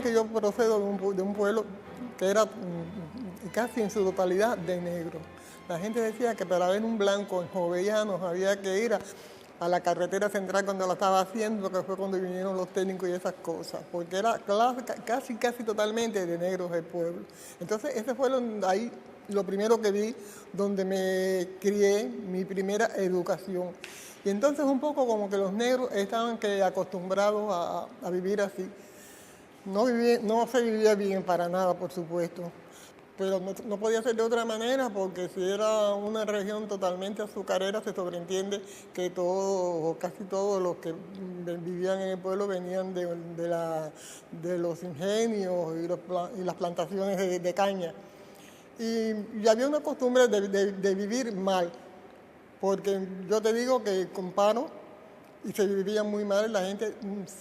que yo procedo de un pueblo que era casi en su totalidad de negro. La gente decía que para ver un blanco en Jovellanos había que ir a la carretera central cuando la estaba haciendo, que fue cuando vinieron los técnicos y esas cosas, porque era casi totalmente de negros el pueblo. Entonces, ese fue ahí lo primero que vi, donde me crié, mi primera educación. Y entonces un poco como que los negros estaban acostumbrados a vivir así. No se vivía bien para nada, por supuesto, pero no podía ser de otra manera, porque si era una región totalmente azucarera, se sobreentiende que casi todos los que vivían en el pueblo venían de los ingenios y las plantaciones de caña. Y había una costumbre de vivir mal, porque yo te digo que comparo, y se vivía muy mal, la gente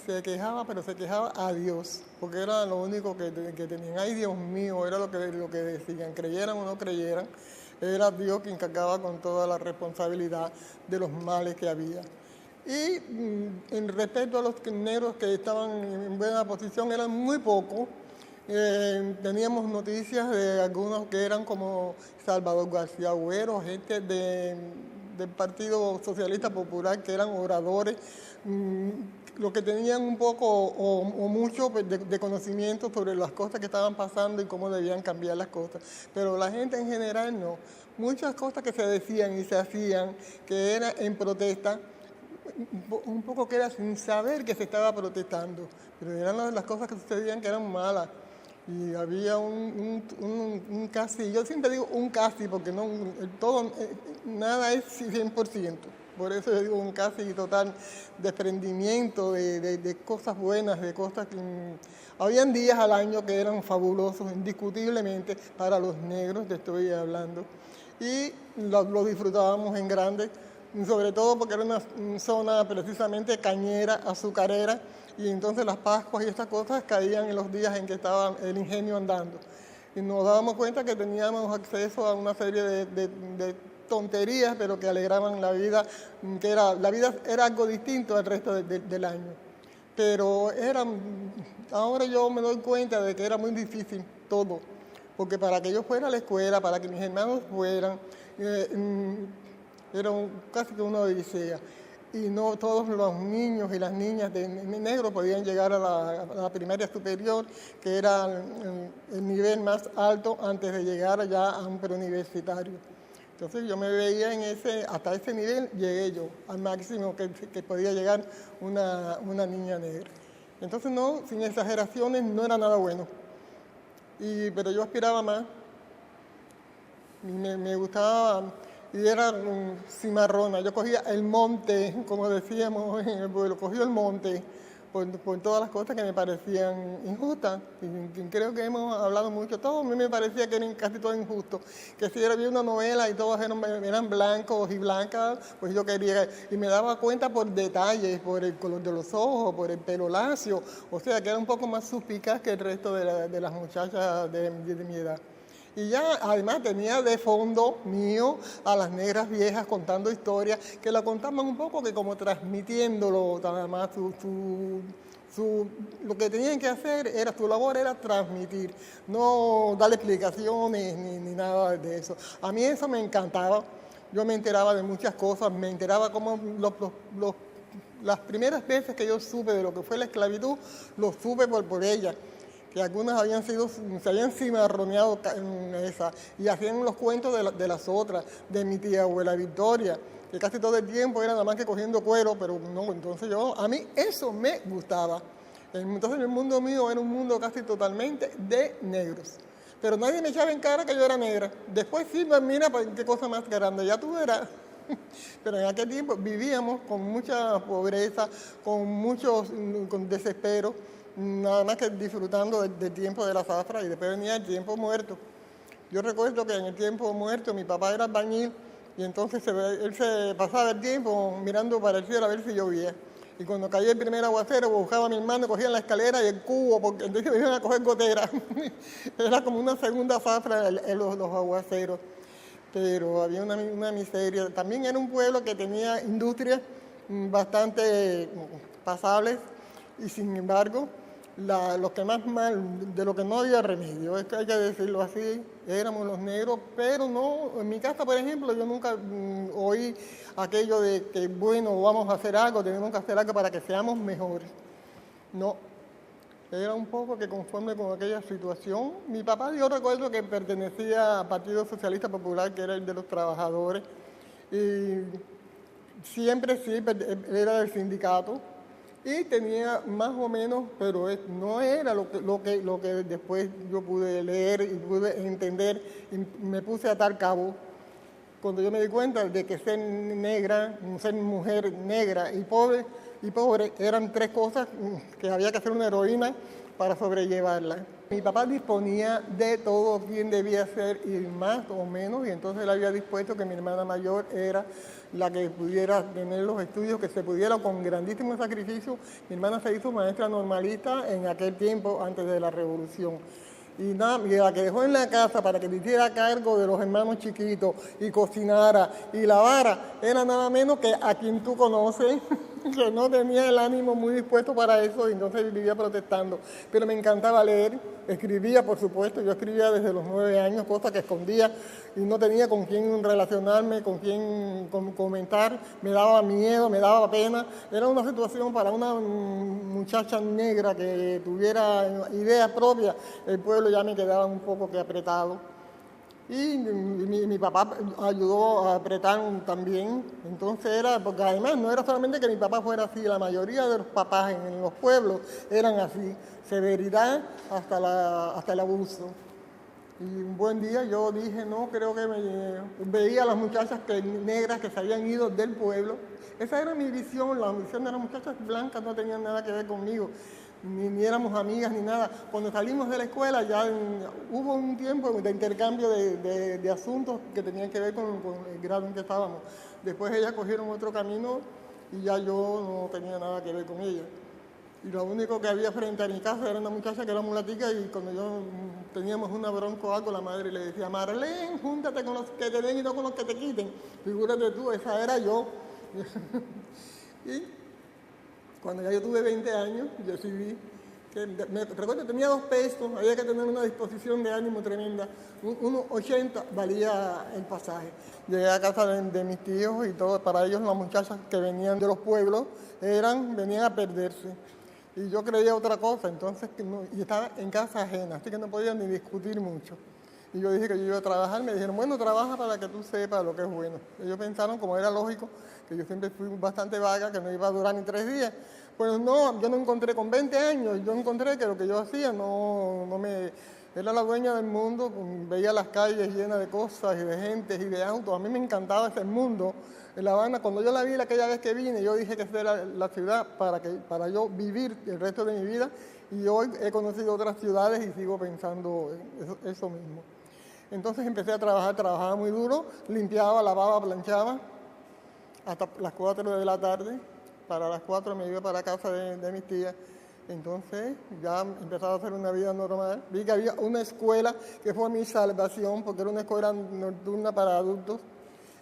se quejaba, pero se quejaba a Dios, porque era lo único que tenían. Ay, Dios mío, era lo que decían, creyeran o no creyeran, era Dios quien cargaba con toda la responsabilidad de los males que había. Y en respecto a los negros que estaban en buena posición, eran muy pocos. Teníamos noticias de algunos que eran como Salvador García Agüero, gente del Partido Socialista Popular, que eran oradores, los que tenían un poco o mucho de conocimiento sobre las cosas que estaban pasando y cómo debían cambiar las cosas. Pero la gente en general no. Muchas cosas que se decían y se hacían, que eran en protesta, un poco que era sin saber que se estaba protestando, pero eran las cosas que sucedían que eran malas. Y había un casi, yo siempre digo un casi, porque no todo, nada es 100%. Por eso yo digo un casi total desprendimiento de cosas buenas, de cosas que... habían días al año que eran fabulosos, indiscutiblemente, para los negros, te estoy hablando. Y lo disfrutábamos en grande, sobre todo porque era una zona precisamente cañera, azucarera, y entonces las Pascuas y estas cosas caían en los días en que estaba el ingenio andando. Y nos dábamos cuenta que teníamos acceso a una serie de tonterías, pero que alegraban la vida, la vida era algo distinto al resto del año. Pero ahora yo me doy cuenta de que era muy difícil todo, porque para que yo fuera a la escuela, para que mis hermanos fueran, era casi que una odisea. Y no todos los niños y las niñas de negro podían llegar a la primaria superior, que era el nivel más alto antes de llegar ya a un preuniversitario. Entonces yo me veía hasta ese nivel llegué yo, al máximo que podía llegar una niña negra. Entonces no, sin exageraciones, no era nada bueno. Pero yo aspiraba más, me gustaba... y era cimarrona. Yo cogía el monte, como decíamos en el pueblo, cogía el monte por todas las cosas que me parecían injustas. Y creo que hemos hablado mucho, todo a mí me parecía que eran casi todo injusto. Que si había una novela y todos eran blancos y blancas, pues yo quería, y me daba cuenta por detalles, por el color de los ojos, por el pelo lacio, o sea, que era un poco más suspicaz que el resto de las muchachas de mi edad. Y ya además tenía de fondo mío a las negras viejas contando historias, que la contaban un poco que como transmitiéndolo, nada más lo que tenían que hacer, su labor era transmitir, no darle explicaciones ni nada de eso. A mí eso me encantaba, yo me enteraba de muchas cosas, me enteraba como las primeras veces que yo supe de lo que fue la esclavitud, lo supe por ella, que algunas se habían cimarroneado en esa, y hacían los cuentos de las otras, de mi tía abuela Victoria, que casi todo el tiempo era nada más que cogiendo cuero, pero no, entonces a mí eso me gustaba. Entonces el mundo mío era un mundo casi totalmente de negros. Pero nadie me echaba en cara que yo era negra. Después sí, mira, pues, qué cosa más grande, ya tú verás. Pero en aquel tiempo vivíamos con mucha pobreza, con desespero, nada más que disfrutando del tiempo de la zafra, y después venía el tiempo muerto. Yo recuerdo que en el tiempo muerto mi papá era albañil y entonces él se pasaba el tiempo mirando para el cielo a ver si llovía. Y cuando caía el primer aguacero, buscaba a mi hermano, cogían la escalera y el cubo, porque entonces me iban a coger goteras. Era como una segunda zafra los aguaceros. Pero había una miseria. También era un pueblo que tenía industrias bastante pasables, y sin embargo los que más mal, de lo que no había remedio, es que hay que decirlo así, éramos los negros, pero no, en mi casa, por ejemplo, yo nunca oí aquello de que, bueno, vamos a hacer algo, tenemos que hacer algo para que seamos mejores. No, era un poco que conforme con aquella situación. Mi papá, yo recuerdo que pertenecía al Partido Socialista Popular, que era el de los trabajadores, y siempre sí, era del sindicato, y tenía más o menos, pero no era lo que después yo pude leer y pude entender, y me puse a atar cabo cuando yo me di cuenta de que ser negra, ser mujer negra y pobre eran tres cosas que había que hacer una heroína para sobrellevarla. Mi papá disponía de todo quién debía ser y más o menos, y entonces él había dispuesto que mi hermana mayor era la que pudiera tener los estudios, que se pudiera con grandísimo sacrificio. Mi hermana se hizo maestra normalista en aquel tiempo, antes de la revolución. Y la que dejó en la casa para que le hiciera cargo de los hermanos chiquitos y cocinara y lavara, era nada menos que a quien tú conoces, que no tenía el ánimo muy dispuesto para eso y entonces vivía protestando. Pero me encantaba leer, escribía por supuesto, yo escribía desde los 9 años, cosas que escondía y no tenía con quién relacionarme, con quién comentar, me daba miedo, me daba pena. Era una situación para una muchacha negra que tuviera ideas propias, el pueblo ya me quedaba un poco que apretado. Y mi papá ayudó a apretar también, entonces era, porque además no era solamente que mi papá fuera así, la mayoría de los papás en los pueblos eran así, severidad hasta el abuso. Y un buen día yo dije, no, creo que veía a las muchachas negras que se habían ido del pueblo. Esa era mi visión, la visión de las muchachas blancas no tenían nada que ver conmigo. Ni éramos amigas ni nada. Cuando salimos de la escuela ya hubo un tiempo de intercambio de asuntos que tenían que ver con el grado en que estábamos. Después ellas cogieron otro camino y ya yo no tenía nada que ver con ellas. Y lo único que había frente a mi casa era una muchacha que era mulatica y cuando yo teníamos una bronca o algo, la madre le decía, Marlene, júntate con los que te den y no con los que te quiten. Figúrate tú, esa era yo. Y cuando ya yo tuve 20 años, decidí que, me recuerdo, tenía 2 pesos, había que tener una disposición de ánimo tremenda. 1.80 valía el pasaje. Llegué a casa de mis tíos y todo, para ellos las muchachas que venían de los pueblos venían a perderse. Y yo creía otra cosa, entonces, y estaba en casa ajena, así que no podía ni discutir mucho. Y yo dije que yo iba a trabajar, me dijeron, bueno, trabaja para que tú sepas lo que es bueno. Ellos pensaron, como era lógico, que yo siempre fui bastante vaga, que no iba a durar ni 3 días. Pues no, yo no encontré con 20 años, yo encontré que lo que yo hacía era la dueña del mundo, veía las calles llenas de cosas y de gente y de autos. A mí me encantaba ese mundo. En La Habana, cuando yo la vi aquella vez que vine, yo dije que esta era la ciudad para yo vivir el resto de mi vida. Y hoy he conocido otras ciudades y sigo pensando eso mismo. Entonces empecé a trabajar, trabajaba muy duro, limpiaba, lavaba, planchaba, hasta las 4 de la tarde. Para las 4 me iba para casa de mis tías. Entonces ya empezaba a hacer una vida normal. Vi que había una escuela que fue mi salvación, porque era una escuela nocturna para adultos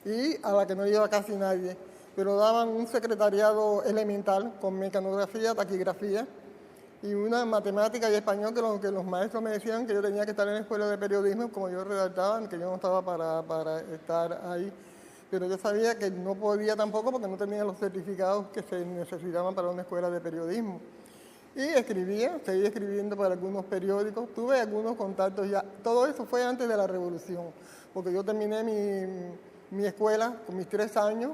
y a la que no iba casi nadie. Pero daban un secretariado elemental con mecanografía, taquigrafía y una matemática y español que los maestros me decían que yo tenía que estar en la escuela de periodismo, como yo redactaba, que yo no estaba para estar ahí. Pero yo sabía que no podía tampoco porque no tenía los certificados que se necesitaban para una escuela de periodismo. Y seguí escribiendo para algunos periódicos, tuve algunos contactos ya. Todo eso fue antes de la revolución, porque yo terminé mi escuela con mis 3 años,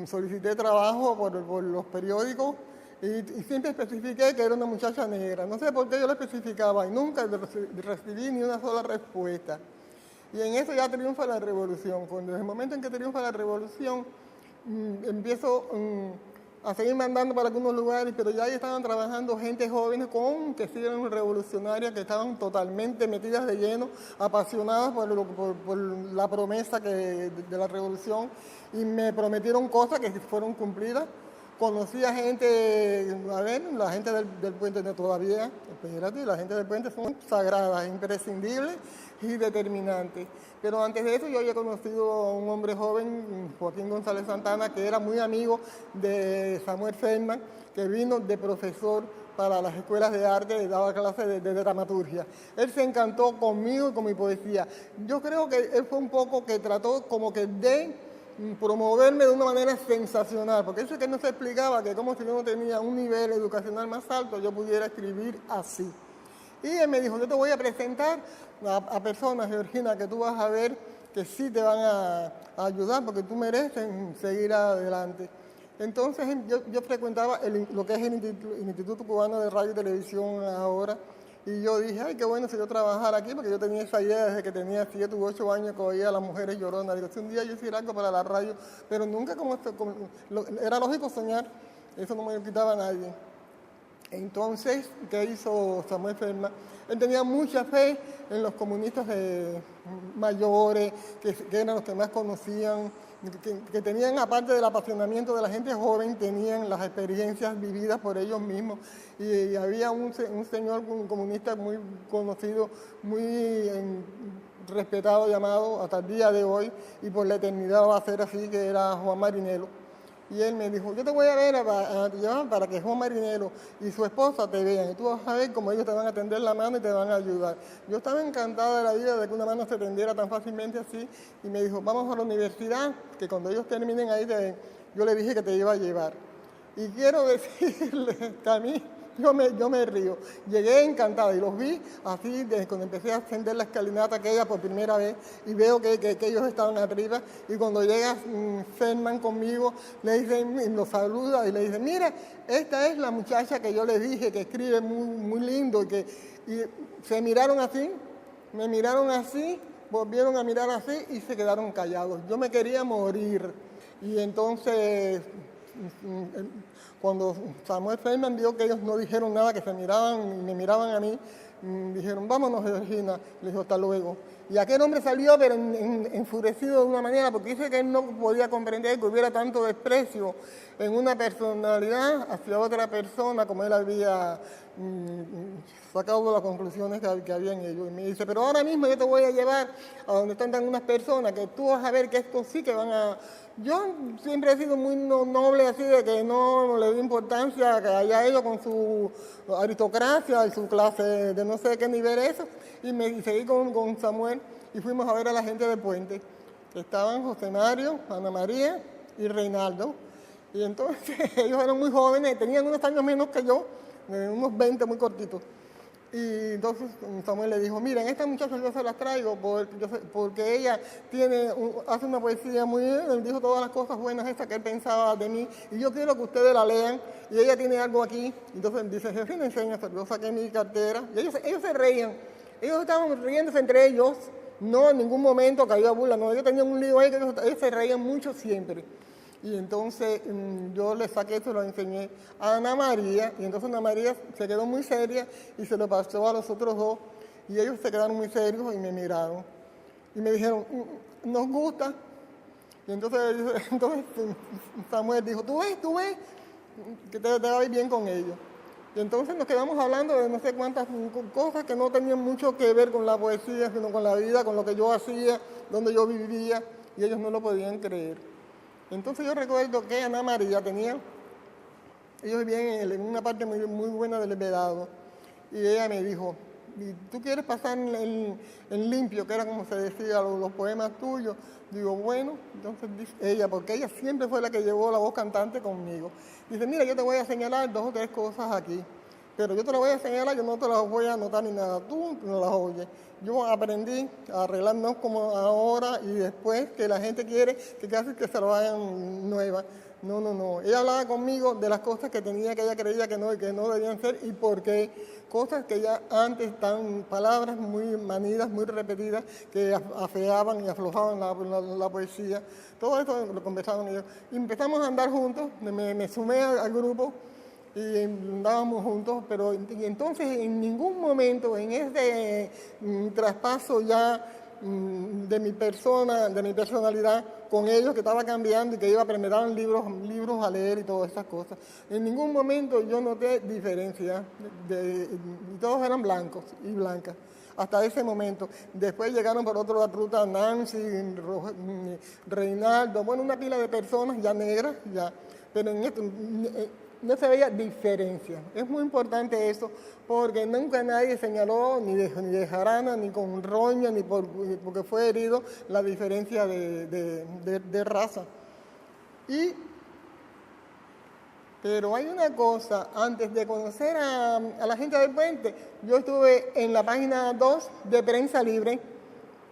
solicité trabajo por los periódicos y siempre especifiqué que era una muchacha negra. No sé por qué yo lo especificaba y nunca recibí ni una sola respuesta. Y en eso ya triunfa la revolución. Desde el momento en que triunfa la revolución, empiezo a seguir mandando para algunos lugares, pero ya ahí estaban trabajando gente jóvenes que sí eran revolucionarias, que estaban totalmente metidas de lleno, apasionadas por la promesa de la revolución, y me prometieron cosas que fueron cumplidas. Conocí a gente, la gente del puente de todavía, espérate, la gente del puente son sagradas, imprescindibles y determinantes. Pero antes de eso yo había conocido a un hombre joven, Joaquín González Santana, que era muy amigo de Samuel Feldman, que vino de profesor para las escuelas de arte, daba clases de dramaturgia. Él se encantó conmigo y con mi poesía. Yo creo que él fue un poco que trató como que de promoverme de una manera sensacional, porque eso es que no se explicaba que como si yo no tenía un nivel educacional más alto, yo pudiera escribir así. Y él me dijo, yo te voy a presentar a personas, Georgina, que tú vas a ver que sí te van a ayudar porque tú mereces seguir adelante. Entonces yo frecuentaba lo que es el Instituto Cubano de Radio y Televisión ahora, y yo dije, ay, qué bueno si yo trabajara aquí, porque yo tenía esa idea desde que tenía 7 u 8 años que oía a las mujeres lloronas. Digo, si un día yo hiciera algo para la radio, pero nunca era lógico soñar, eso no me lo quitaba nadie. Entonces, ¿qué hizo Samuel Feldman? Él tenía mucha fe en los comunistas mayores, que eran los que más conocían, que tenían, aparte del apasionamiento de la gente joven, tenían las experiencias vividas por ellos mismos. Y había un señor, un comunista muy conocido, muy respetado, llamado hasta el día de hoy, y por la eternidad va a ser así, que era Juan Marinelo. Y él me dijo, yo te voy a ver a llevar para que Juan Marinelo y su esposa te vean. Y tú vas a ver cómo ellos te van a tender la mano y te van a ayudar. Yo estaba encantada de la vida de que una mano se tendiera tan fácilmente así. Y me dijo, vamos a la universidad, que cuando ellos terminen ahí, yo le dije que te iba a llevar. Y quiero decirle que a mí, yo me río. Llegué encantada y los vi así desde cuando empecé a ascender la escalinata aquella por primera vez y veo que ellos estaban arriba y cuando llega Feldman conmigo, le dicen, los saluda y le dice, mira, esta es la muchacha que yo les dije que escribe muy, muy lindo y se miraron así, me miraron así, volvieron a mirar así y se quedaron callados. Yo me quería morir y entonces cuando Samuel Feldman vio que ellos no dijeron nada, que se miraban y me miraban a mí, dijeron, vámonos, Georgina. Le dijo, hasta luego. Y aquel hombre salió, pero enfurecido de una manera, porque dice que él no podía comprender que hubiera tanto desprecio en una personalidad hacia otra persona, como él había sacado las conclusiones que había en ellos. Y me dice, pero ahora mismo yo te voy a llevar a donde están unas personas, que tú vas a ver que estos sí que van a... Yo siempre he sido muy noble, así de que no le doy importancia que haya ellos con su aristocracia y su clase de no sé qué nivel es eso. Y seguí con Samuel y fuimos a ver a la gente de Puente, que estaban José Mario, Ana María y Reinaldo. Y entonces ellos eran muy jóvenes, tenían unos años menos que yo, unos 20 muy cortitos. Y entonces Samuel le dijo, miren, esta muchacha yo se las traigo porque ella hace una poesía muy bien, él dijo todas las cosas buenas estas que él pensaba de mí, y yo quiero que ustedes la lean, y ella tiene algo aquí. Entonces dice, Jefina, enseña, yo saqué mi cartera, y ellos se reían, ellos estaban riéndose entre ellos, no en ningún momento cayó a burla, no, ellos tenían un lío ahí que ellos se reían mucho siempre. Y entonces yo le saqué esto y lo enseñé a Ana María, y entonces Ana María se quedó muy seria y se lo pasó a los otros dos, y ellos se quedaron muy serios y me miraron. Y me dijeron, nos gusta. Y entonces Samuel dijo, tú ves, que te va a ir bien con ellos. Y entonces nos quedamos hablando de no sé cuántas cosas que no tenían mucho que ver con la poesía, sino con la vida, con lo que yo hacía, donde yo vivía, y ellos no lo podían creer. Entonces yo recuerdo que Ana María ellos vivían en una parte muy, muy buena del Vedado, y ella me dijo, ¿y tú quieres pasar en limpio, que era como se decía, los poemas tuyos? Digo, bueno, entonces dice ella, porque ella siempre fue la que llevó la voz cantante conmigo. Dice, mira, yo te voy a señalar 2 o 3 cosas aquí, pero yo te las voy a señalar, yo no te las voy a anotar ni nada, tú no las oyes. Yo aprendí a arreglarnos como ahora y después que la gente quiere que casi que se lo hagan nuevas. No. Ella hablaba conmigo de las cosas que tenía, que ella creía que no debían ser y por qué. Cosas que ya antes estaban, palabras muy manidas, muy repetidas, que afeaban y aflojaban la poesía. Todo esto lo conversaban ellos. Y empezamos a andar juntos, me sumé al grupo y andábamos juntos, pero y entonces en ningún momento en ese traspaso ya de mi persona, de mi personalidad con ellos, que estaba cambiando y que iba a aprender libros a leer y todas esas cosas, en ningún momento yo noté diferencia, y todos eran blancos y blancas. Hasta ese momento. Después llegaron por otra ruta Nancy, Reinaldo, bueno, una pila de personas ya negras, ya. Pero no se veía diferencia. Es muy importante eso, porque nunca nadie señaló ni de jarana, ni con roña, ni porque fue herido, la diferencia de raza. Pero hay una cosa, antes de conocer a la gente del puente, yo estuve en la página 2 de Prensa Libre,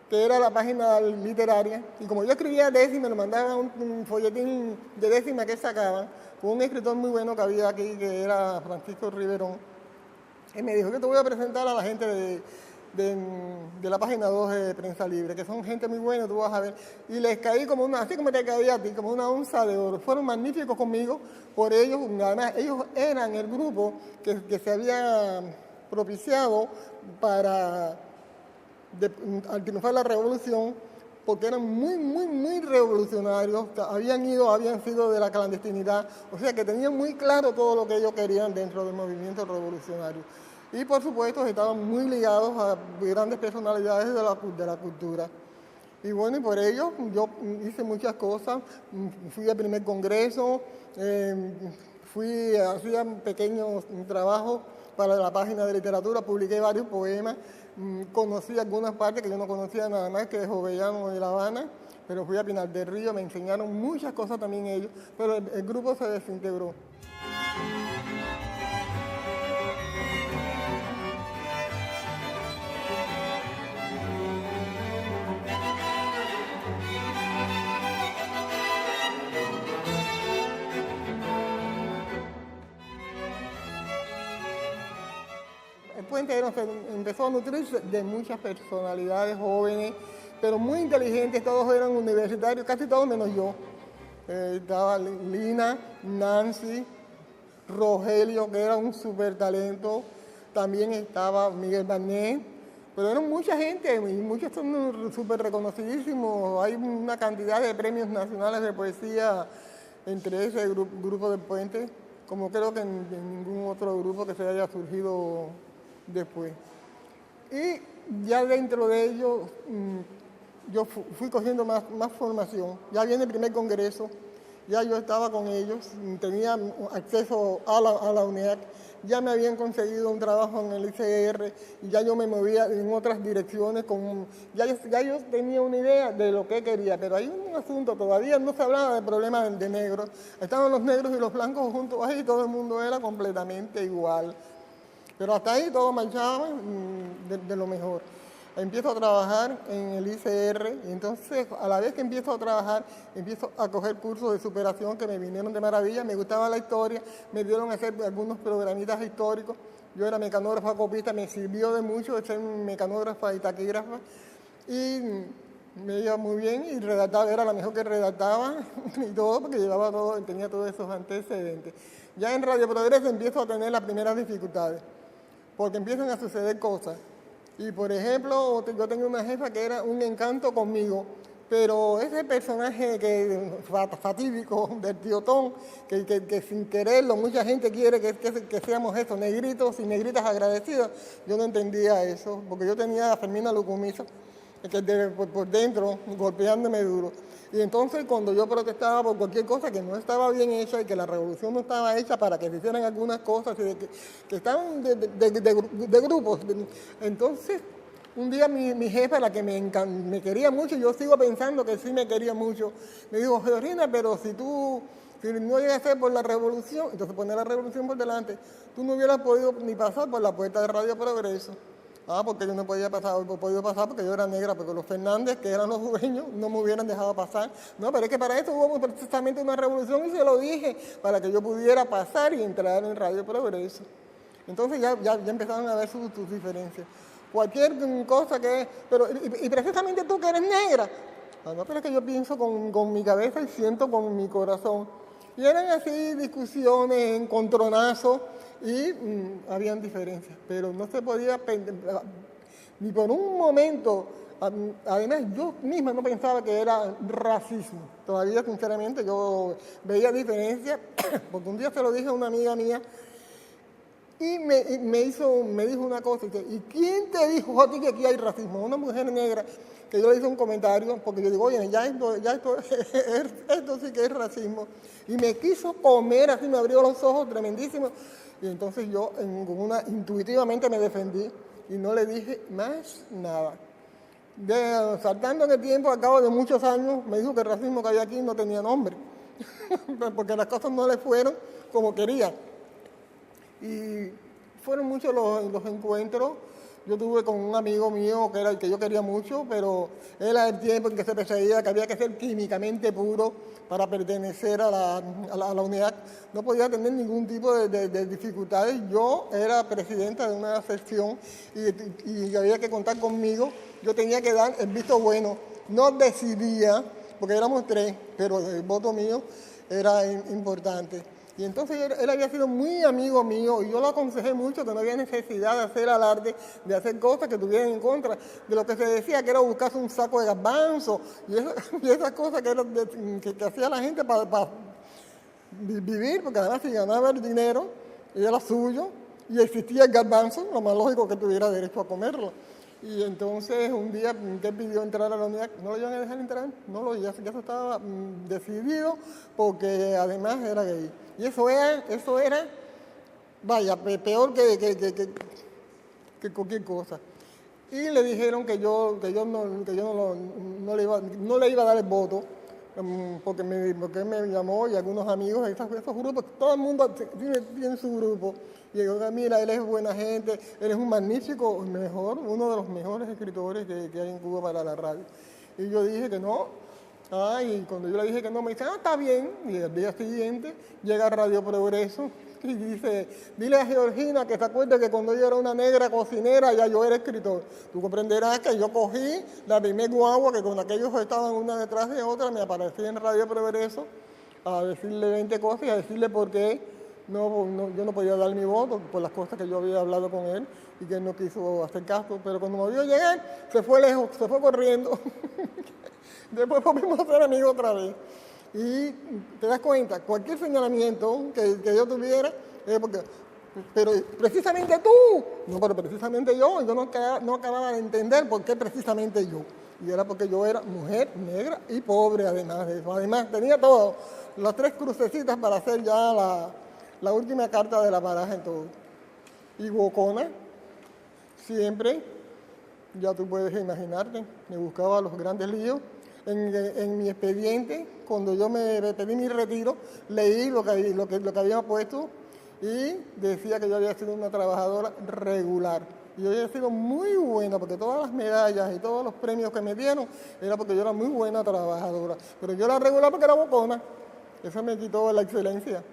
que era la página literaria, y como yo escribía décima, me mandaba un folletín de décima que sacaban, con un escritor muy bueno que había aquí, que era Francisco Riverón. Él me dijo que te voy a presentar a la gente de la página 2 de Prensa Libre, que son gente muy buena, tú vas a ver. Y les caí como así como te caía a ti, como una onza de oro. Fueron magníficos conmigo, por ellos, además ellos eran el grupo que se había propiciado para al triunfar la revolución, porque eran muy revolucionarios, habían sido de la clandestinidad, o sea que tenían muy claro todo lo que ellos querían dentro del movimiento revolucionario. Y por supuesto estaban muy ligados a grandes personalidades de la cultura. Y bueno, y por ello yo hice muchas cosas, fui al primer congreso, hacía pequeños trabajos para la página de literatura, publiqué varios poemas, conocí algunas partes que yo no conocía nada más que de Jovellanos de La Habana, pero fui a Pinar del Río, me enseñaron muchas cosas también ellos, pero el grupo se desintegró. El Puente empezó a nutrirse de muchas personalidades jóvenes, pero muy inteligentes, todos eran universitarios, casi todos menos yo. Estaba Lina, Nancy, Rogelio, que era un súper talento, también estaba Miguel Barnet, pero eran mucha gente y muchos son súper reconocidísimos. Hay una cantidad de premios nacionales de poesía entre ese grupo del Puente, como creo que en ningún otro grupo que se haya surgido después. Y ya dentro de ello, yo fui cogiendo más formación. Ya viene el primer congreso, ya yo estaba con ellos, tenía acceso a la UNEAC, ya me habían conseguido un trabajo en el ICR y ya yo me movía en otras direcciones. Ya yo tenía una idea de lo que quería, pero hay un asunto, todavía no se hablaba de problemas de negros. Estaban los negros y los blancos juntos ahí, todo el mundo era completamente igual. Pero hasta ahí todo marchaba de lo mejor. Empiezo a trabajar en el ICR y entonces a la vez que empiezo a trabajar, empiezo a coger cursos de superación que me vinieron de maravilla. Me gustaba la historia, me dieron a hacer algunos programitas históricos. Yo era mecanógrafa copista, me sirvió de mucho ser mecanógrafa y taquígrafa. Y me iba muy bien y redactaba, era la mejor que redactaba y todo, porque tenía todos esos antecedentes. Ya en Radio Progreso empiezo a tener las primeras dificultades, porque empiezan a suceder cosas. Y por ejemplo, yo tenía una jefa que era un encanto conmigo, pero ese personaje fatídico del tío Tom, que sin quererlo, mucha gente quiere que seamos eso, negritos y negritas agradecidas, yo no entendía eso, porque yo tenía a Fermina Lucumisa, que por dentro, golpeándome duro. Y entonces cuando yo protestaba por cualquier cosa que no estaba bien hecha y que la revolución no estaba hecha para que se hicieran algunas cosas y que estaban de grupos, entonces un día mi jefa, la que me quería mucho, yo sigo pensando que sí me quería mucho, me dijo: Georgina, pero si no llegas a ser por la revolución, entonces poner la revolución por delante, tú no hubieras podido ni pasar por la puerta de Radio Progreso. Porque yo no podía pasar, porque yo era negra, porque los Fernández, que eran los dueños, no me hubieran dejado pasar. No, pero es que para eso hubo precisamente una revolución y se lo dije, para que yo pudiera pasar y entrar en Radio Progreso. Entonces ya empezaron a ver sus diferencias. Cualquier cosa y precisamente tú que eres negra. No, pero es que yo pienso con mi cabeza y siento con mi corazón. Y eran así discusiones, encontronazos, y habían diferencias, pero no se podía ni por un momento. Además, yo misma no pensaba que era racismo. Todavía, sinceramente, yo veía diferencias, porque un día se lo dije a una amiga mía y me dijo una cosa, ¿y quién te dijo a ti que aquí hay racismo? Una mujer negra. que yo le hice un comentario, porque yo digo, oye, esto sí que es racismo. Y me quiso comer, así me abrió los ojos, tremendísimo. Y entonces yo intuitivamente me defendí y no le dije más nada. Saltando en el tiempo, al cabo de muchos años, me dijo que el racismo que había aquí no tenía nombre, porque las cosas no le fueron como quería. Y fueron muchos los encuentros. Yo tuve con un amigo mío que era el que yo quería mucho, pero era el tiempo en que se perseguía que había que ser químicamente puro para pertenecer a la unidad. No podía tener ningún tipo de dificultades. Yo era presidenta de una sección y había que contar conmigo. Yo tenía que dar el visto bueno. No decidía, porque éramos 3, pero el voto mío era importante. Y entonces él había sido muy amigo mío y yo lo aconsejé mucho que no había necesidad de hacer alarde, de hacer cosas que estuvieran en contra de lo que se decía, que era buscarse un saco de garbanzo y esas cosas que hacía la gente para vivir, porque además si ganaba el dinero, era suyo y existía el garbanzo, lo más lógico que tuviera derecho a comerlo. Y entonces un día que pidió entrar a la unidad, no lo iban a dejar entrar, ya estaba decidido, porque además era gay. Y eso era, vaya, peor que cualquier cosa. Y le dijeron que yo no le iba a dar el voto, porque él me llamó y algunos amigos, esos grupos, todo el mundo tiene su grupo. Y yo, mira, él es buena gente, él es un magnífico, uno de los mejores escritores que hay en Cuba para la radio. Y yo dije que no. Y cuando yo le dije que no, me dice, está bien. Y el día siguiente llega Radio Progreso y dice, dile a Georgina que se acuerde que cuando yo era una negra cocinera, ya yo era escritor. Tú comprenderás que yo cogí la primer guagua, que con aquellos estaban una detrás de otra, me aparecí en Radio Progreso a decirle 20 cosas y a decirle por qué yo no podía dar mi voto por las cosas que yo había hablado con él y que él no quiso hacer caso. Pero cuando me vio llegar, se fue lejos, se fue corriendo. Después volvimos a ser amigos otra vez. Y te das cuenta, cualquier señalamiento que yo tuviera, pero precisamente tú, no, pero precisamente yo no acababa de entender por qué precisamente yo. Y era porque yo era mujer, negra y pobre además de eso. Además tenía todo, las 3 crucecitas para hacer ya la última carta de la baraja en todo. Y bocona, siempre, ya tú puedes imaginarte, me buscaba los grandes líos. En mi expediente, cuando yo me pedí mi retiro, leí lo que había puesto y decía que yo había sido una trabajadora regular. Y yo había sido muy buena, porque todas las medallas y todos los premios que me dieron era porque yo era muy buena trabajadora. Pero yo era regular porque era bocona. Eso me quitó la excelencia.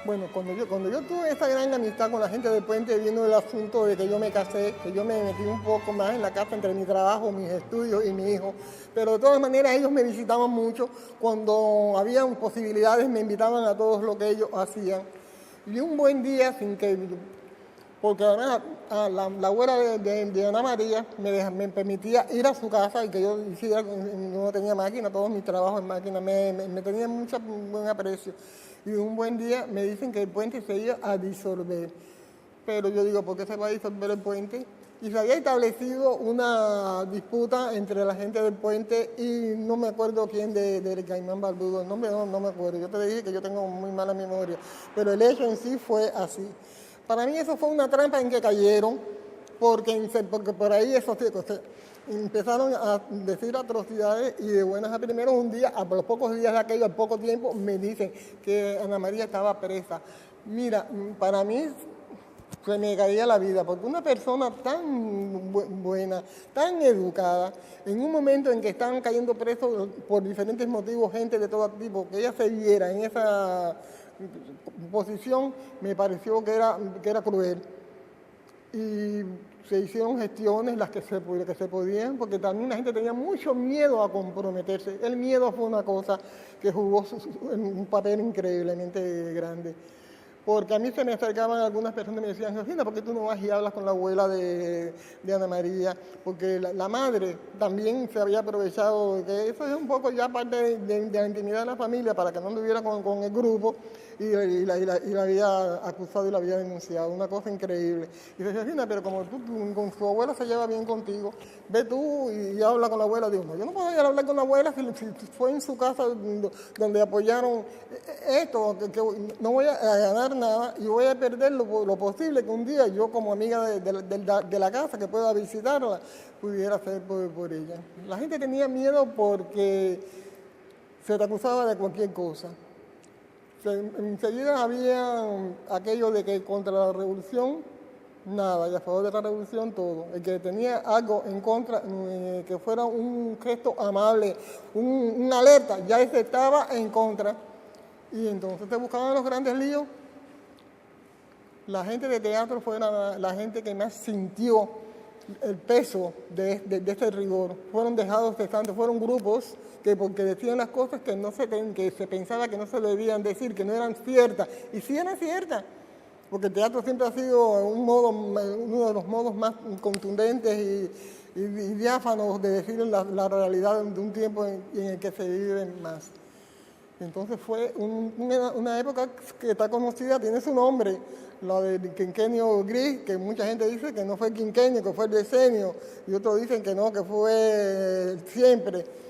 Bueno, cuando yo tuve esta gran amistad con la gente del puente, viendo el asunto de que yo me casé, que yo me metí un poco más en la casa entre mi trabajo, mis estudios y mi hijo, pero de todas maneras ellos me visitaban mucho, cuando habían posibilidades me invitaban a todos lo que ellos hacían. Y un buen día, porque además la abuela de Ana María me permitía ir a su casa y que yo hiciera, no tenía máquina, todos mis trabajos en máquina, me tenían mucho buen aprecio. Y un buen día me dicen que el puente se iba a disolver. Pero yo digo, ¿por qué se va a disolver el puente? Y se había establecido una disputa entre la gente del puente y no me acuerdo quién del Caimán Barbudo, el nombre no me acuerdo. Yo te dije que yo tengo muy mala memoria, pero el hecho en sí fue así. Para mí eso fue una trampa en que cayeron, porque por ahí empezaron a decir atrocidades y de buenas a primeros un día, a los pocos días de aquello, al poco tiempo, me dicen que Ana María estaba presa. Mira, para mí se me caía la vida, porque una persona tan buena, tan educada, en un momento en que estaban cayendo presos por diferentes motivos, gente de todo tipo, que ella se viera en esa posición, me pareció que era cruel. Y se hicieron gestiones las que se podían, porque también la gente tenía mucho miedo a comprometerse. El miedo fue una cosa que jugó un papel increíblemente grande. Porque a mí se me acercaban algunas personas y me decían, Georgina, ¿por qué tú no vas y hablas con la abuela de Ana María? Porque la madre también se había aprovechado, que eso es un poco ya parte de la intimidad de la familia, para que no anduviera con el grupo, y la había acusado y la había denunciado, una cosa increíble. Y dice, Georgina, pero como tú con su abuela se lleva bien contigo, ve tú y habla con la abuela. Digo, no, yo no puedo ir a hablar con la abuela si fue en su casa donde apoyaron esto, que no voy a ganar nada y voy a perder lo posible que un día yo, como amiga de la casa, que pueda visitarla, pudiera hacer por ella. La gente tenía miedo porque se te acusaba de cualquier cosa. Enseguida había aquello de que contra la revolución nada, y a favor de la revolución todo. El que tenía algo en contra, que fuera un gesto amable, una alerta, ya ese estaba en contra. Y entonces se buscaban los grandes líos. La gente de teatro fue la gente que más sintió el peso de este rigor. Fueron dejados cesantes, fueron grupos que porque decían las cosas que se pensaba que no se debían decir, que no eran ciertas, y sí eran ciertas, porque el teatro siempre ha sido uno de los modos más contundentes y diáfanos de decir la realidad de un tiempo en el que se vive más. Entonces fue una época que está conocida, tiene su nombre, la del quinquenio gris, que mucha gente dice que no fue el quinquenio, que fue el decenio, y otros dicen que no, que fue siempre.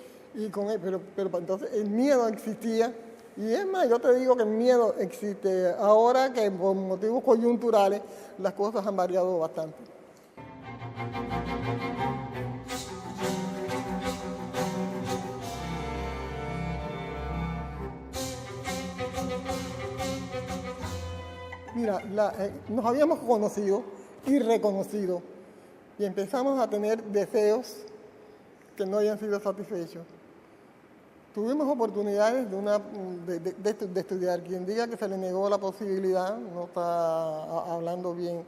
Pero entonces el miedo existía, y es más, yo te digo que el miedo existe ahora, que por motivos coyunturales las cosas han variado bastante. Mira, nos habíamos conocido y reconocido y empezamos a tener deseos que no habían sido satisfechos. Tuvimos oportunidades de estudiar. Quien diga que se le negó la posibilidad no está hablando bien.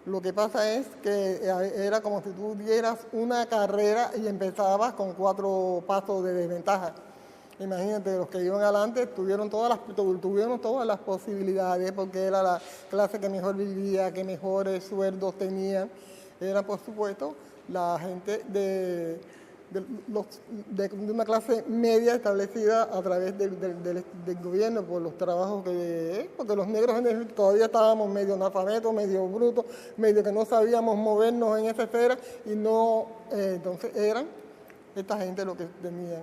Lo que pasa es que era como si tú dieras una carrera y empezabas con 4 pasos de desventaja. Imagínate, los que iban adelante tuvieron todas las posibilidades, porque era la clase que mejor vivía, que mejores sueldos tenían. Era, por supuesto, la gente de una clase media establecida a través del gobierno por los trabajos porque los negros todavía estábamos medio analfabetos, medio brutos, medio que no sabíamos movernos en esa esfera, y no, entonces eran esta gente lo que tenían.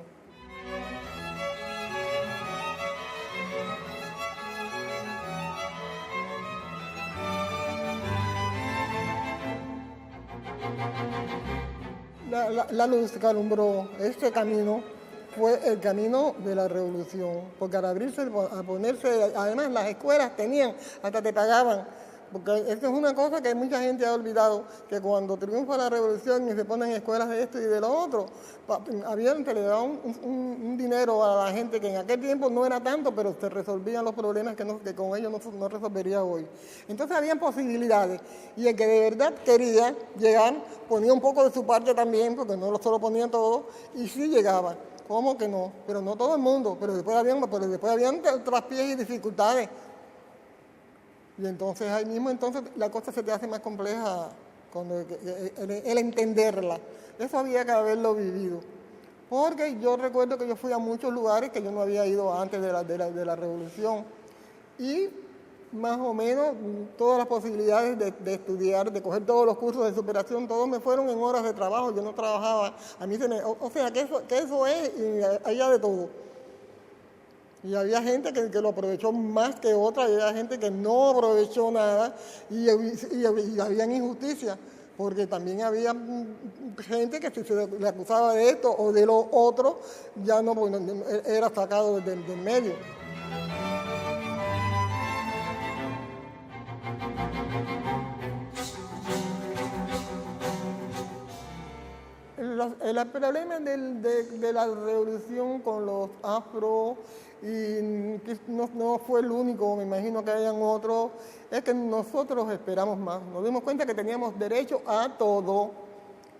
La luz que alumbró este camino fue el camino de la revolución, porque al abrirse, a ponerse, además las escuelas tenían, hasta te pagaban, porque esto es una cosa que mucha gente ha olvidado, que cuando triunfa la revolución y se ponen escuelas de esto y de lo otro, se le daba un dinero a la gente que en aquel tiempo no era tanto, pero se resolvían los problemas que con ellos no resolvería hoy. Entonces habían posibilidades, y el que de verdad quería llegar ponía un poco de su parte también, porque no solo ponían todo, y sí llegaba. ¿Cómo que no? Pero no todo el mundo, pero después habían traspiés y dificultades. Y entonces ahí mismo la cosa se te hace más compleja cuando el entenderla. Eso había que haberlo vivido. Porque yo recuerdo que yo fui a muchos lugares que yo no había ido antes de la revolución. Y más o menos todas las posibilidades de estudiar, de coger todos los cursos de superación, todos me fueron en horas de trabajo. Yo no trabajaba. A mí o sea, que eso es allá de todo. Y había gente que lo aprovechó más que otra, y había gente que no aprovechó nada, y habían injusticias, porque también había gente que si se le acusaba de esto o de lo otro, ya no era sacado del medio. El problema de la revolución con los afro y que no fue el único, me imagino que hayan otros, es que nosotros esperamos más. Nos dimos cuenta que teníamos derecho a todo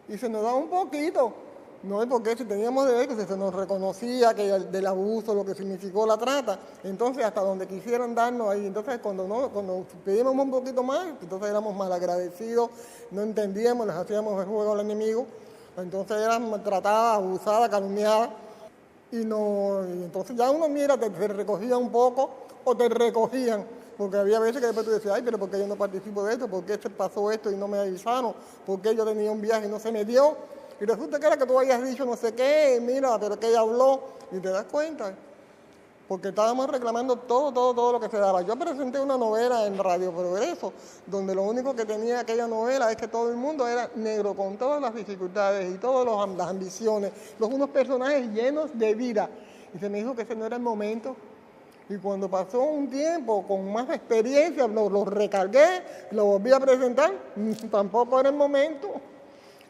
y se nos da un poquito. No es porque si teníamos derecho, si se nos reconocía que del abuso, lo que significó la trata, entonces hasta donde quisieran darnos ahí. Entonces cuando pedimos un poquito más, entonces éramos malagradecidos, no entendíamos, les hacíamos el juego al enemigo, entonces eran maltratadas, abusadas, calumniadas. Y entonces ya uno mira, te recogía un poco o te recogían, porque había veces que después tú decías, ay, pero ¿por qué yo no participo de esto? ¿Por qué se pasó esto y no me avisaron? ¿Por qué yo tenía un viaje y no se me dio? Y resulta que era que tú habías dicho no sé qué, mira, pero que ella habló, y te das cuenta, porque estábamos reclamando todo lo que se daba. Yo presenté una novela en Radio Progreso, donde lo único que tenía aquella novela es que todo el mundo era negro, con todas las dificultades y todas las ambiciones, unos personajes llenos de vida. Y se me dijo que ese no era el momento. Y cuando pasó un tiempo, con más experiencia, lo recargué, lo volví a presentar, tampoco era el momento.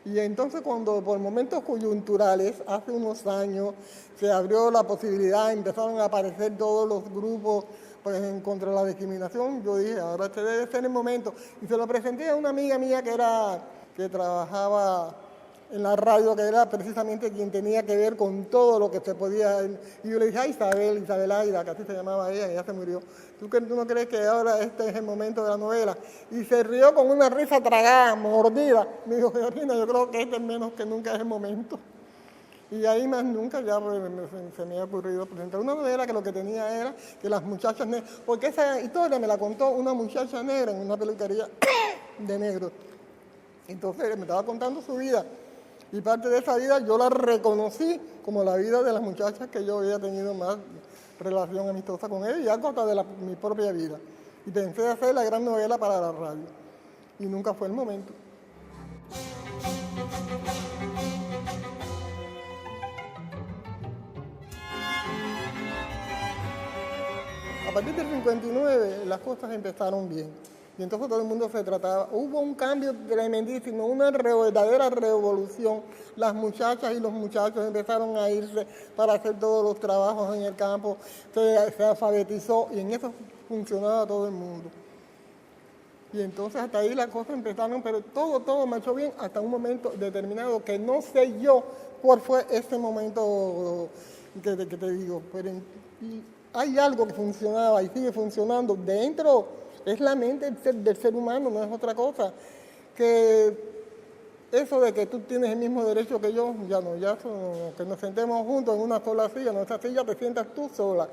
Y entonces cuando por momentos coyunturales, hace unos años, se abrió la posibilidad, empezaron a aparecer todos los grupos pues, en contra de la discriminación, yo dije, ahora este debe ser el momento. Y se lo presenté a una amiga mía que trabajaba en la radio, que era precisamente quien tenía que ver con todo lo que se podía. Y yo le dije, Isabel Aida, que así se llamaba ella, y ella se murió. ¿Tú no crees que ahora este es el momento de la novela? Y se rió con una risa tragada, mordida. Me dijo, Georgina, yo creo que este es menos que nunca es el momento. Y ahí más nunca ya se me ha ocurrido presentar una novela que lo que tenía era que las muchachas negras, porque esa historia me la contó una muchacha negra en una peluquería de negros. Entonces me estaba contando su vida. Y parte de esa vida yo la reconocí como la vida de las muchachas que yo había tenido más relación amistosa con ellas y algo hasta de mi propia vida. Y pensé hacer la gran novela para la radio. Y nunca fue el momento. A partir del 59 las cosas empezaron bien. Y entonces todo el mundo se trataba. Hubo un cambio tremendísimo, una verdadera revolución. Las muchachas y los muchachos empezaron a irse para hacer todos los trabajos en el campo. Se alfabetizó y en eso funcionaba todo el mundo. Y entonces hasta ahí las cosas empezaron, pero todo marchó bien hasta un momento determinado que no sé yo cuál fue ese momento que te digo. Pero hay algo que funcionaba y sigue funcionando dentro. Es la mente del ser humano, no es otra cosa. Que eso de que tú tienes el mismo derecho que yo, ya no, que nos sentemos juntos en una sola silla, en esa silla te sientas tú sola.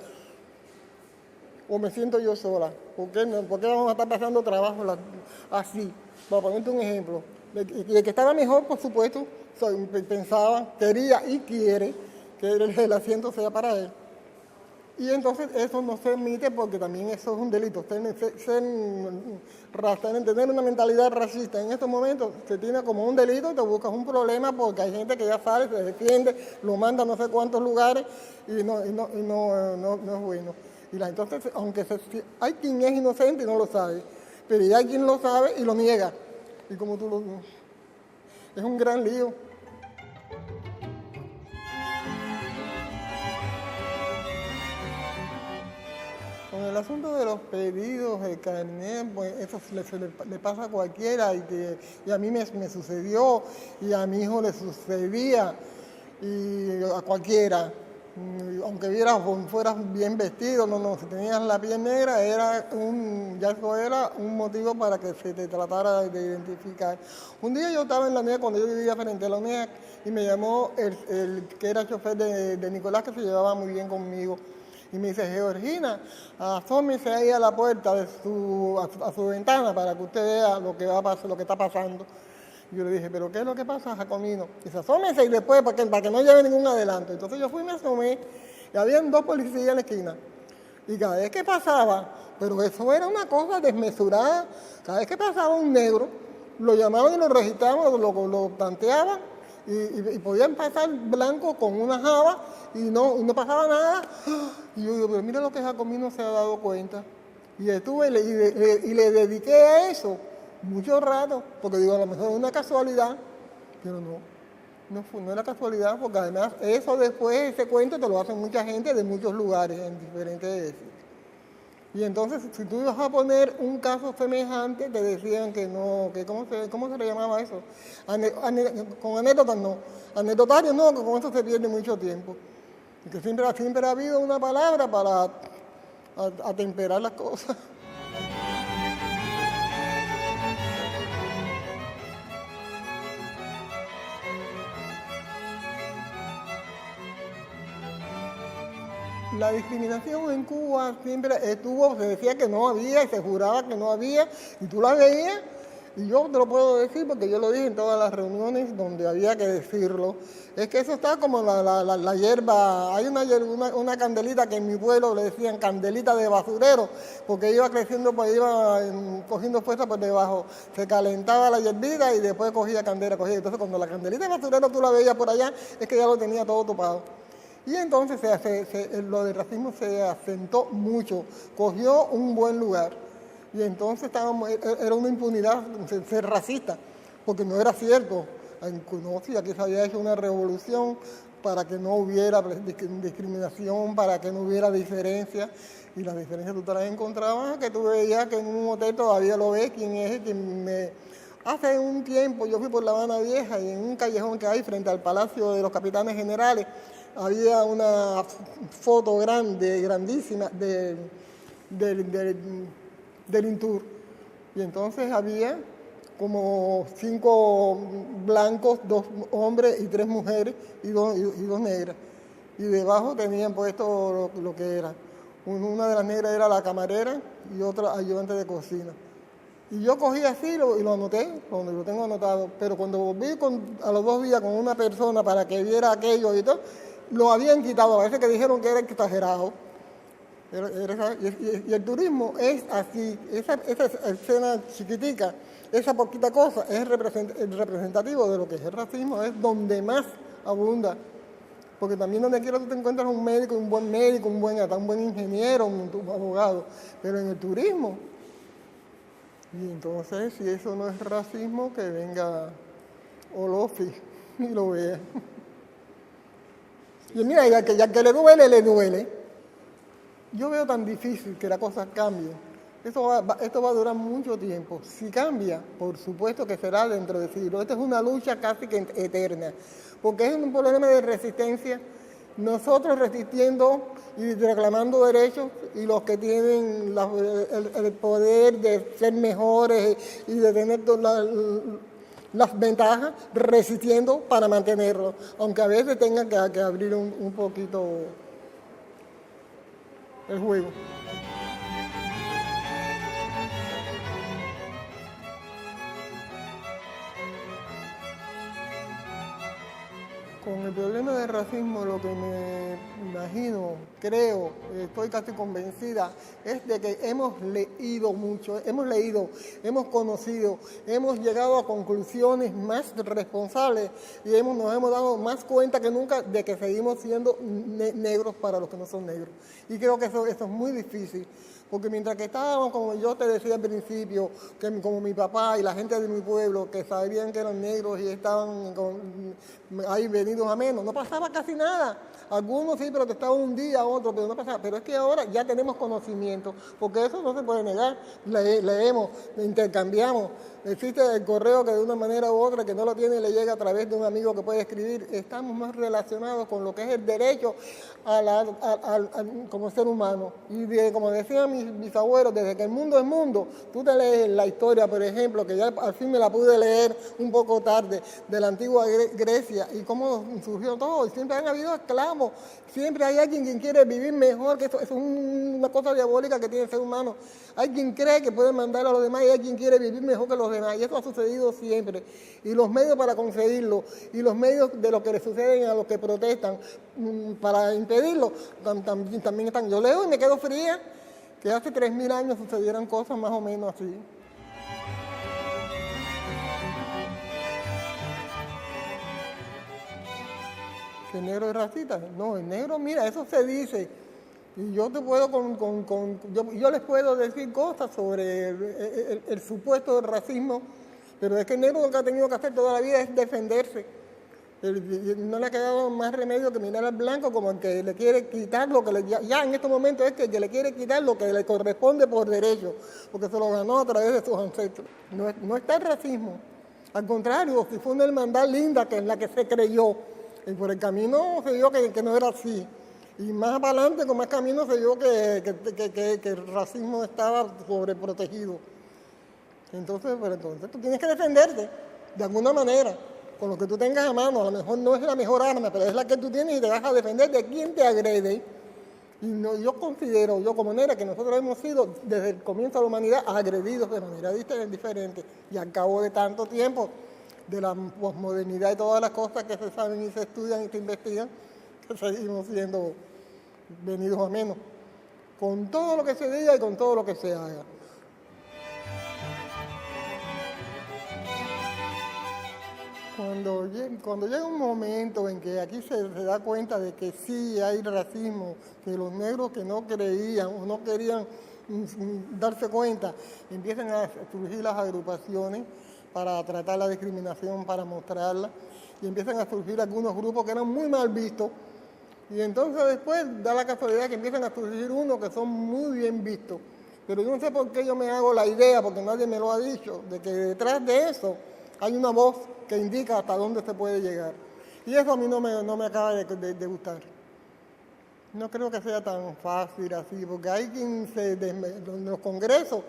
O me siento yo sola. ¿Por qué vamos a estar pasando trabajo así? Para ponerte un ejemplo. Y el que estaba mejor, por supuesto, pensaba, quería y quiere que el asiento sea para él. Y entonces eso no se admite porque también eso es un delito. Tener una mentalidad racista en estos momentos se tiene como un delito y te buscas un problema porque hay gente que ya sale, se defiende, lo manda a no sé cuántos lugares y no es bueno. Y entonces, aunque hay quien es inocente y no lo sabe, pero ya hay quien lo sabe y lo niega. Y como es un gran lío. Con el asunto de los pedidos de carnet, pues eso le pasa a cualquiera y a mí me sucedió y a mi hijo le sucedía y a cualquiera. Aunque fueras bien vestido, si tenías la piel negra, eso era un motivo para que se te tratara de identificar. Un día yo estaba en la UNED, cuando yo vivía frente a la UNED, y me llamó el que era chofer de Nicolás, que se llevaba muy bien conmigo. Y me dice, Georgina, asómese ahí a la puerta de a su ventana para que usted vea lo que está pasando. Yo le dije, ¿pero qué es lo que pasa, Jacomino? Dice, asómese y después para que no lleve ningún adelanto. Entonces yo fui y me asomé y habían 2 policías en la esquina. Y cada vez que pasaba, pero eso era una cosa desmesurada, cada vez que pasaba un negro, lo llamaban y lo registraban, lo planteaban y podían pasar blanco con una java y no pasaba nada. Y yo digo, pero mira lo que Jacomino se ha dado cuenta. Y estuve y le dediqué a eso mucho rato, porque digo, a lo mejor es una casualidad, pero no. No era casualidad, porque además eso después, ese cuento te lo hacen mucha gente de muchos lugares, en diferentes. Y entonces, si tú ibas a poner un caso semejante, te decían que no, que ¿cómo se le llamaba eso? Con anécdotas no. Anecdotario no, que con eso se pierde mucho tiempo. Y que siempre ha habido una palabra para atemperar las cosas. La discriminación en Cuba siempre estuvo, se decía que no había y se juraba que no había, y tú la veías, y yo te lo puedo decir porque yo lo dije en todas las reuniones donde había que decirlo, es que eso está como la hierba, hay una candelita que en mi pueblo le decían candelita de basurero, porque iba creciendo, pues iba cogiendo fuerza por debajo, se calentaba la hierbita y después cogía candela, entonces cuando la candelita de basurero tú la veías por allá, es que ya lo tenía todo topado. Y entonces lo del racismo se asentó mucho, cogió un buen lugar. Y entonces era una impunidad ser racista, porque no era cierto. No, si aquí se había hecho una revolución para que no hubiera discriminación, para que no hubiera diferencia. Y las diferencias tú te las encontrabas, que tú veías que en un hotel todavía lo ves, Hace un tiempo yo fui por La Habana Vieja y en un callejón que hay frente al Palacio de los Capitanes Generales, había una foto grandísima del Intur. Y entonces había como 5 blancos, 2 hombres y 3 mujeres y dos negras. Y debajo tenían puesto lo que era. Una de las negras era la camarera y otra ayudante de cocina. Y yo cogí así y lo anoté, donde lo tengo anotado. Pero cuando volví a los 2 días con una persona para que viera aquello y todo, lo habían quitado, a veces que dijeron que era exagerado. Y el turismo es así, esa escena chiquitica, esa poquita cosa, es el representativo de lo que es el racismo, es donde más abunda. Porque también donde quiera tú te encuentras un buen médico, un buen ingeniero, un abogado, pero en el turismo. Y entonces, si eso no es racismo, que venga Olofi y lo vea. Y mira, ya que le duele, le duele. Yo veo tan difícil que las cosas cambien. Esto va a durar mucho tiempo. Si cambia, por supuesto que será dentro de siglos. Esta es una lucha casi que eterna, porque es un problema de resistencia. Nosotros resistiendo y reclamando derechos y los que tienen el poder de ser mejores y de tener las ventajas, resistiendo para mantenerlo, aunque a veces tengan que abrir un poquito el juego. Con el problema del racismo, lo que me imagino, creo, estoy casi convencida, es de que hemos leído mucho, hemos conocido, hemos llegado a conclusiones más responsables y nos hemos dado más cuenta que nunca de que seguimos siendo negros para los que no son negros. Y creo que eso es muy difícil. Porque mientras que estábamos, como yo te decía al principio, que como mi papá y la gente de mi pueblo, que sabían que eran negros y estaban ahí venidos a menos, no pasaba casi nada. Algunos sí protestaban un día, otros, pero no pasaba. Pero es que ahora ya tenemos conocimiento, porque eso no se puede negar. Leemos, intercambiamos. Existe el correo que de una manera u otra, que no lo tiene, le llega a través de un amigo que puede escribir. Estamos más relacionados con lo que es el derecho como ser humano. Y como decían mis abuelos, desde que el mundo es mundo, tú te lees la historia, por ejemplo, que ya al fin me la pude leer un poco tarde, de la antigua Grecia y cómo surgió todo. Y siempre han habido esclavos, siempre hay alguien quien quiere vivir mejor, que eso es una cosa diabólica que tiene el ser humano. Hay quien cree que puede mandar a los demás y hay quien quiere vivir mejor que los demás. Y eso ha sucedido siempre. Y los medios para conseguirlo, y los medios de lo que le suceden a los que protestan para impedirlo, también están. Yo leo y me quedo fría que hace 3.000 años sucedieran cosas más o menos así. ¿Que el negro es racista? No, el negro, mira, eso se dice. Y yo te puedo yo les puedo decir cosas sobre el supuesto racismo, pero es que el negro lo que ha tenido que hacer toda la vida es defenderse. No le ha quedado más remedio que mirar al blanco como el que le quiere quitar lo que ya en estos momentos es que el que le quiere quitar lo que le corresponde por derecho, porque se lo ganó a través de sus ancestros. No está el racismo. Al contrario, si fue una hermandad linda que en la que se creyó, y por el camino se vio que no era así. Y más para adelante, con más camino, se vio que el racismo estaba sobreprotegido. Entonces tú tienes que defenderte de alguna manera, con lo que tú tengas a mano. A lo mejor no es la mejor arma, pero es la que tú tienes y te vas a defender de quien te agrede. Y yo considero, yo como manera, que nosotros hemos sido, desde el comienzo de la humanidad, agredidos de manera diferente. Y al cabo de tanto tiempo, de la posmodernidad y todas las cosas que se saben y se estudian y se investigan, que seguimos siendo venidos a menos. Con todo lo que se diga y con todo lo que se haga. Cuando llega un momento en que aquí se da cuenta de que sí hay racismo, que los negros que no creían o no querían darse cuenta, empiezan a surgir las agrupaciones para tratar la discriminación, para mostrarla, y empiezan a surgir algunos grupos que eran muy mal vistos, y entonces después da la casualidad que empiezan a surgir unos que son muy bien vistos. Pero yo no sé por qué yo me hago la idea, porque nadie me lo ha dicho, de que detrás de eso hay una voz que indica hasta dónde se puede llegar. Y eso a mí no me acaba de gustar. No creo que sea tan fácil así, porque hay quien en los congresos,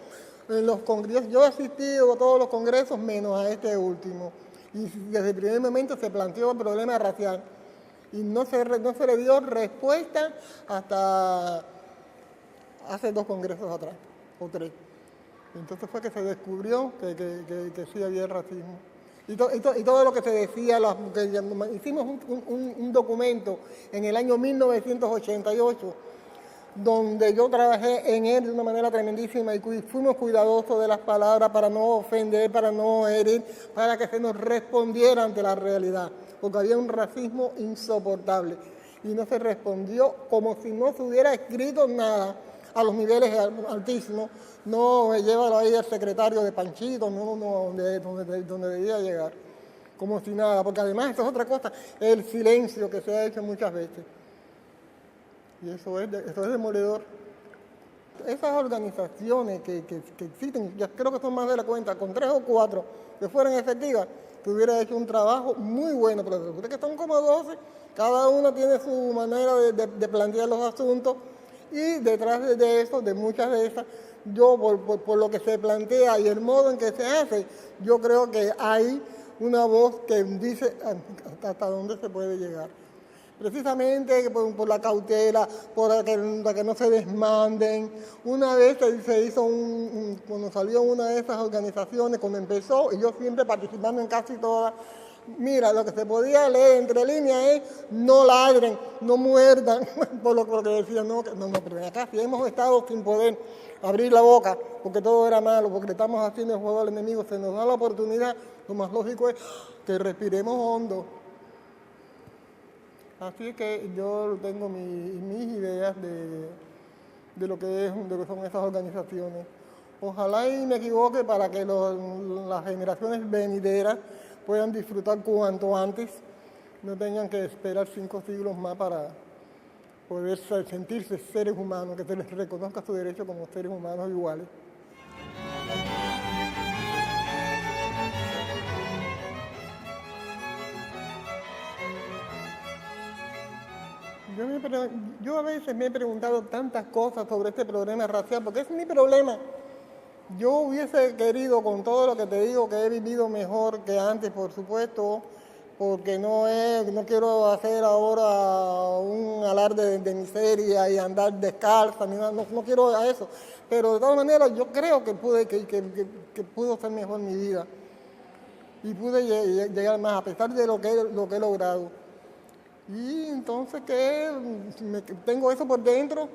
yo he asistido a todos los congresos menos a este último. Y desde el primer momento se planteó el problema racial. Y no se le dio respuesta hasta hace 2 congresos atrás, o 3. Entonces fue que se descubrió que sí había racismo. Y todo lo que se decía, hicimos un documento en el año 1988, donde yo trabajé en él de una manera tremendísima y fuimos cuidadosos de las palabras para no ofender, para no herir, para que se nos respondiera ante la realidad, porque había un racismo insoportable y no se respondió como si no se hubiera escrito nada a los niveles altísimos. No, llévalo ahí al secretario de Panchito, donde debía llegar, como si nada, porque además eso es otra cosa, el silencio que se ha hecho muchas veces. Y eso es demoledor. Esas organizaciones que existen, ya creo que son más de la cuenta, con 3 o 4 que fueran efectivas, que hubiera hecho un trabajo muy bueno, pero resulta que son como 12, cada uno tiene su manera de plantear los asuntos, y detrás de eso, de muchas de esas, yo por lo que se plantea y el modo en que se hace, yo creo que hay una voz que dice hasta dónde se puede llegar. Precisamente por la cautela, por que no se desmanden. Una vez se hizo cuando salió una de esas organizaciones, cuando empezó, y yo siempre participando en casi todas, mira, lo que se podía leer entre líneas es no ladren, no muerdan, por lo que decían, no, pero acá si hemos estado sin poder abrir la boca, porque todo era malo, porque le estamos haciendo el juego al enemigo, se nos da la oportunidad, lo más lógico es que respiremos hondo. Así que yo tengo mis ideas de lo que son esas organizaciones. Ojalá y me equivoque para que las generaciones venideras puedan disfrutar cuanto antes, no tengan que esperar 5 siglos más para poder sentirse seres humanos, que se les reconozca su derecho como seres humanos iguales. Yo a veces me he preguntado tantas cosas sobre este problema racial, porque es mi problema. Yo hubiese querido, con todo lo que te digo, que he vivido mejor que antes, por supuesto, porque no quiero hacer ahora un alarde de miseria y andar descalza, ni nada, no quiero a eso. Pero de todas maneras yo creo que pudo ser mejor mi vida y pude llegar más, a pesar de lo que he logrado. Y entonces tengo eso por dentro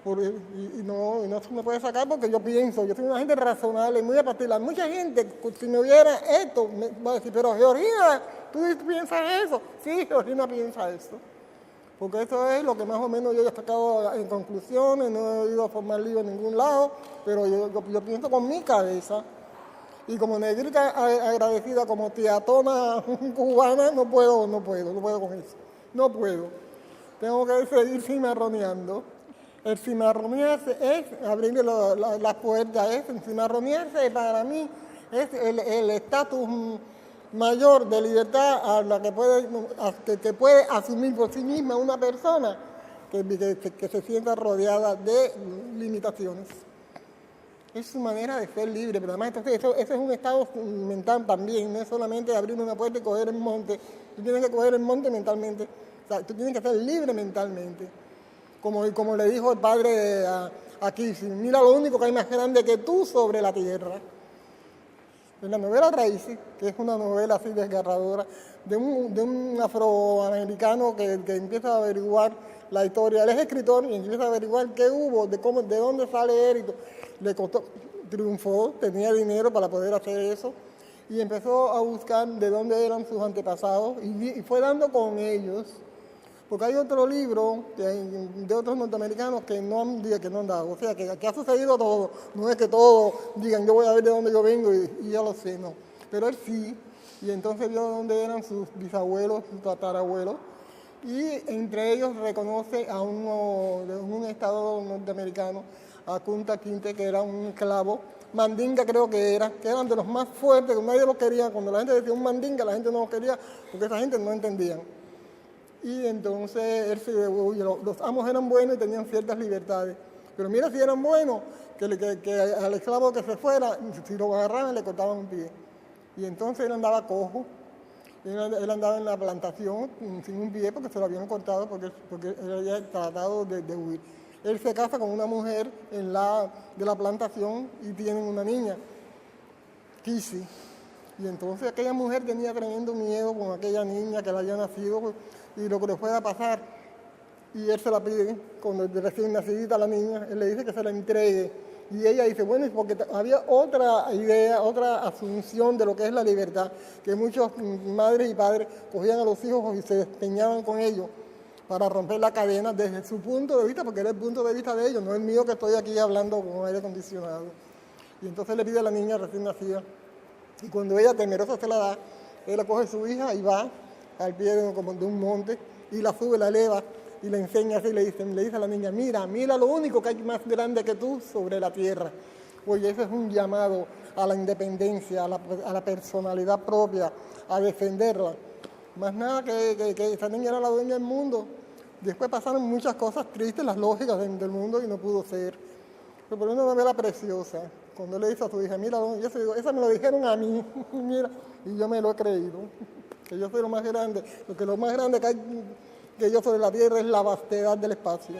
y no se me puede sacar porque yo soy una gente razonable, muy particular. Mucha gente, si me viera esto, me va a decir, pero Georgina, ¿tú piensas eso? Sí, Georgina piensa eso. Porque eso es lo que más o menos yo he sacado en conclusiones, no he ido a formar lío en ningún lado, pero yo pienso con mi cabeza. Y como negrita agradecida, como tiatona cubana, no puedo con eso. No puedo. Tengo que seguir cimarroneando. El cimarronearse es abrirle las puertas. El cimarronearse para mí es el estatus mayor de libertad a la que puede asumir por sí misma una persona que se sienta rodeada de limitaciones. Es su manera de ser libre, pero además entonces eso es un estado mental también, no es solamente abrir una puerta y coger el monte, tú tienes que coger el monte mentalmente, o sea, tú tienes que ser libre mentalmente, como le dijo el padre a Kissinger, mira lo único que hay más grande que tú sobre la tierra. En la novela Raíces, que es una novela así desgarradora, de un afroamericano que empieza a averiguar la historia. Él es escritor y empieza a averiguar qué hubo, de dónde sale él. Y le costó, triunfó, tenía dinero para poder hacer eso. Y empezó a buscar de dónde eran sus antepasados y fue dando con ellos. Porque hay otro libro de otros norteamericanos que no han dado. O sea, que ha sucedido todo. No es que todos digan, yo voy a ver de dónde yo vengo y ya lo sé, no. Pero él sí. Y entonces vio de dónde eran sus bisabuelos, sus tatarabuelos. Y entre ellos reconoce a uno de un estado norteamericano, a Kunta Kinte, que era un esclavo. Mandinga creo que eran de los más fuertes, que nadie los quería. Cuando la gente decía un mandinga, la gente no los quería, porque esa gente no entendían. Y entonces él los amos eran buenos y tenían ciertas libertades. Pero mira si eran buenos, que al esclavo que se fuera, si lo agarraban le cortaban un pie. Y entonces él andaba cojo, él andaba en la plantación sin un pie porque se lo habían cortado, porque él había tratado de huir. Él se casa con una mujer de la plantación y tienen una niña, Kissy. Y entonces aquella mujer tenía tremendo miedo con aquella niña que le había nacido y lo que le fuera a pasar. Y él se la pide, cuando recién nacidita la niña, él le dice que se la entregue. Y ella dice, bueno, es porque había otra idea, otra asunción de lo que es la libertad, que muchos madres y padres cogían a los hijos y se despeñaban con ellos para romper la cadena desde su punto de vista, porque era el punto de vista de ellos, no el mío que estoy aquí hablando con aire acondicionado. Y entonces le pide a la niña recién nacida. Y cuando ella temerosa se la da, él coge a su hija y va al pie de un monte y la sube, la eleva y le enseña así, le dice a la niña, mira lo único que hay más grande que tú sobre la tierra. Oye, ese es un llamado a la independencia, a la personalidad propia, a defenderla. Más nada que esa niña era la dueña del mundo. Después pasaron muchas cosas tristes, las lógicas del mundo y no pudo ser. Pero por una novela preciosa, cuando le dice a su hija, mira, yo se digo, esa me lo dijeron a mí, mira, y yo me lo he creído, que yo soy lo más grande, porque lo más grande que hay que yo sobre la tierra es la vastedad del espacio.